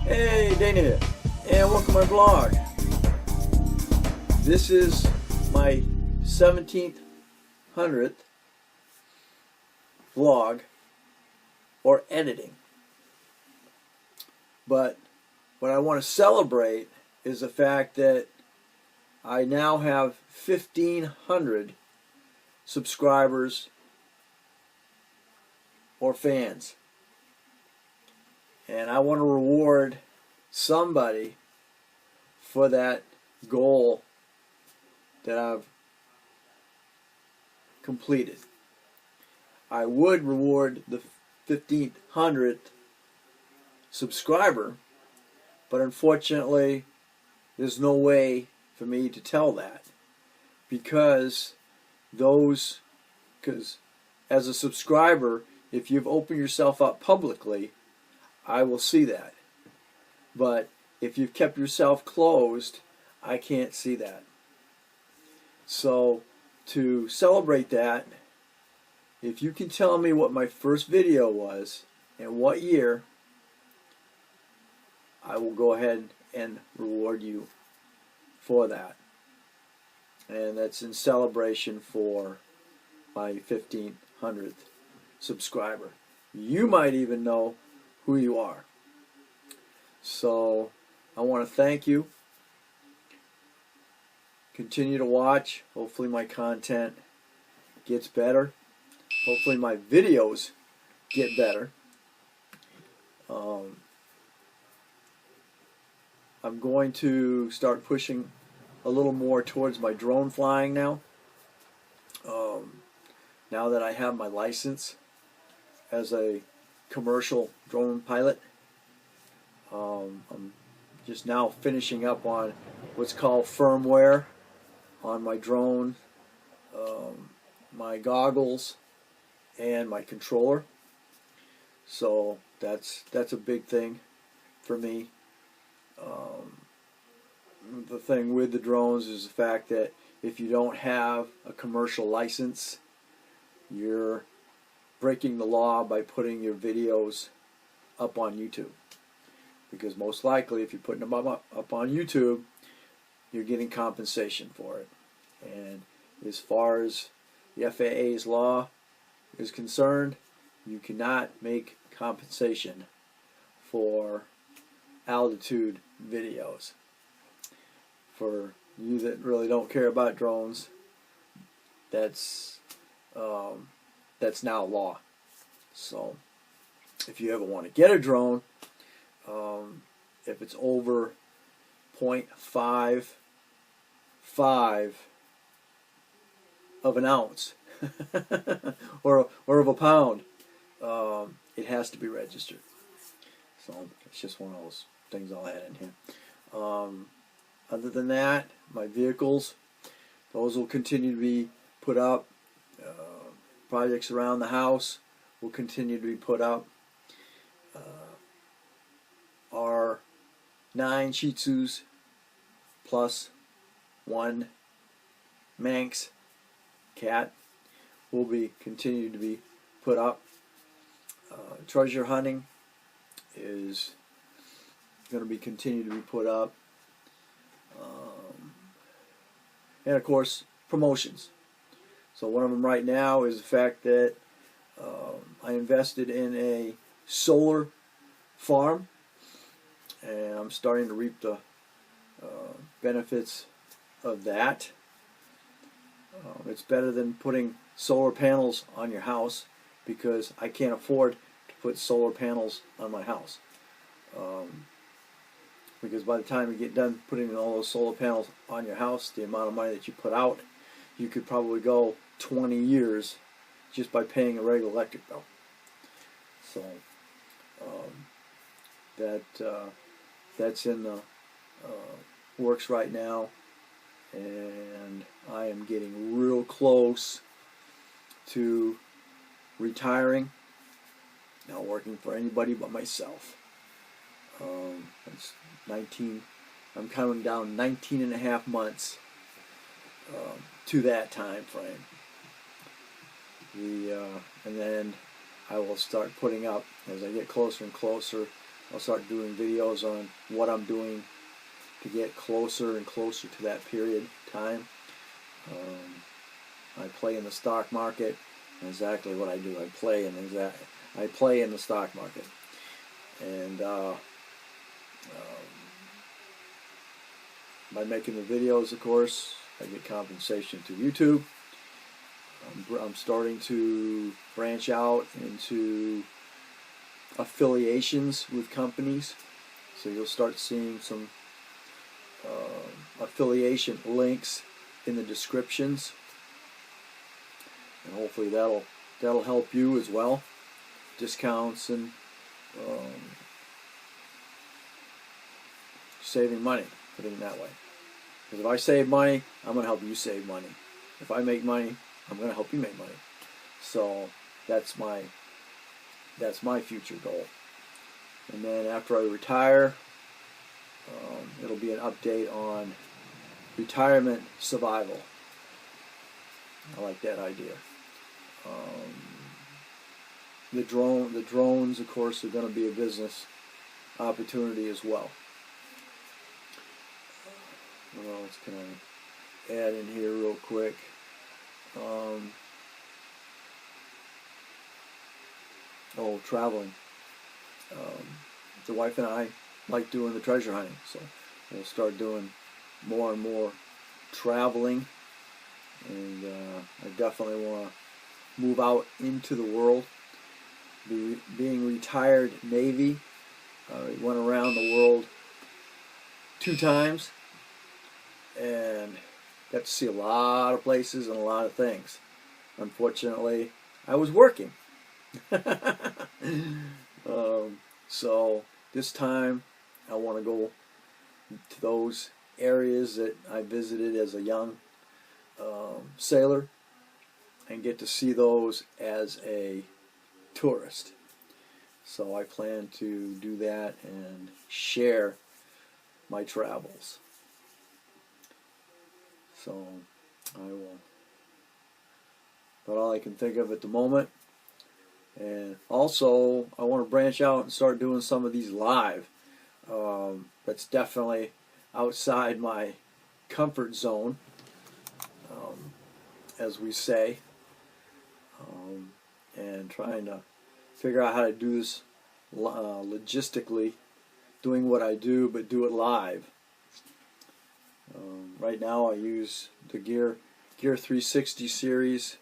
Hey, Dana here, and welcome to my blog. This is my 1700th vlog, or editing. But what I want to celebrate is the fact that I now have 1,500 subscribers or fans. And I want to reward somebody for that goal that I've completed. I would reward the 1,500th subscriber, but unfortunately there's no way for me to tell that because as a subscriber, if you've opened yourself up publicly, I will see that. But if you've kept yourself closed, I can't see that. So to celebrate that, if you can tell me what my first video was and what year, I will go ahead and reward you for that. And that's in celebration for my 1,500th subscriber. You might even know who you are. So I want to thank you. Continue to watch. Hopefully my content gets better. Hopefully my videos get better. I'm going to start pushing a little more towards my drone flying now. Now that I have my license as a commercial drone pilot. I'm just now finishing up on what's called firmware on my drone, my goggles, and my controller. So that's a big thing for me. The thing with the drones is the fact that if you don't have a commercial license, you're breaking the law by putting your videos up on YouTube. Because most likely, if you're putting them up on YouTube, you're getting compensation for it. And as far as the FAA's law is concerned, you cannot make compensation for altitude videos. For you that really don't care about drones, that's now law. So if you ever want to get a drone, if it's over 0.55 of an ounce or of a pound, it has to be registered. So it's just one of those things I'll add in here. Other than that, my vehicles, those will continue to be put up. Projects around the house will continue to be put up. Our 9 Shih Tzus plus 1 Manx cat will be continued to be put up. Treasure hunting is going to be continued to be put up. And of course, promotions. So one of them right now is the fact that I invested in a solar farm, and I'm starting to reap the benefits of that. It's better than putting solar panels on your house because I can't afford to put solar panels on my house. Because by the time you get done putting in all those solar panels on your house, the amount of money that you put out, you could probably go 20 years just by paying a regular electric bill. So that's in the works right now, and I am getting real close to retiring, not working for anybody but myself. It's 19. I'm counting down 19 and a half months to that time frame. And then I will start putting up, as I get closer and closer, I'll start doing videos on what I'm doing to get closer and closer to that period time. I play in the stock market, and exactly what I do. I play in the stock market, and by making the videos, of course, I get compensation through YouTube. I'm starting to branch out into affiliations with companies, so you'll start seeing some affiliation links in the descriptions, and hopefully that'll help you as well. Discounts and saving money, putting it that way. Because if I save money, I'm going to help you save money. If I make money, I'm going to help you make money. So that's my future goal. And then after I retire, it'll be an update on retirement survival. I like that idea. The drones, of course, are going to be a business opportunity as well. What else can I add in here real quick? Traveling. The wife and I like doing the treasure hunting, so we'll start doing more and more traveling, and I definitely want to move out into the world. Being retired Navy, I went around the world 2 times and got to see a lot of places and a lot of things. Unfortunately, I was working. So this time I want to go to those areas that I visited as a young sailor and get to see those as a tourist. So I plan to do that and share my travels. So I will. But all I can think of at the moment. And also, I want to branch out and start doing some of these live. That's definitely outside my comfort zone, as we say, and trying to figure out how to do this logistically, doing what I do, but do it live. Right now I use the Gear 360 series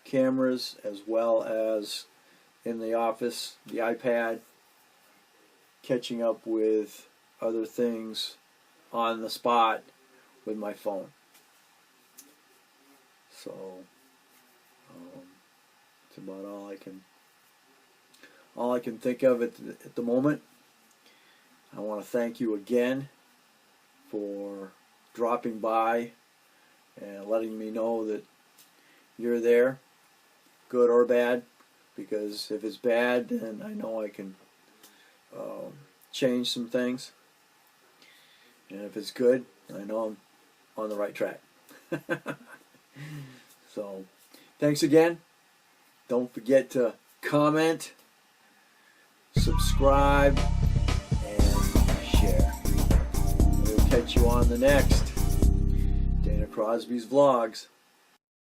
cameras, as well as in the office the iPad, catching up with other things on the spot with my phone. So it's about all I can think of at the moment. I want to thank you again for dropping by and letting me know that you're there, good or bad, because if it's bad, then I know I can change some things, and if it's good, I know I'm on the right track. So thanks again. Don't forget to comment, subscribe, and share. We'll catch you on the next Dana Crosby's Vlogs.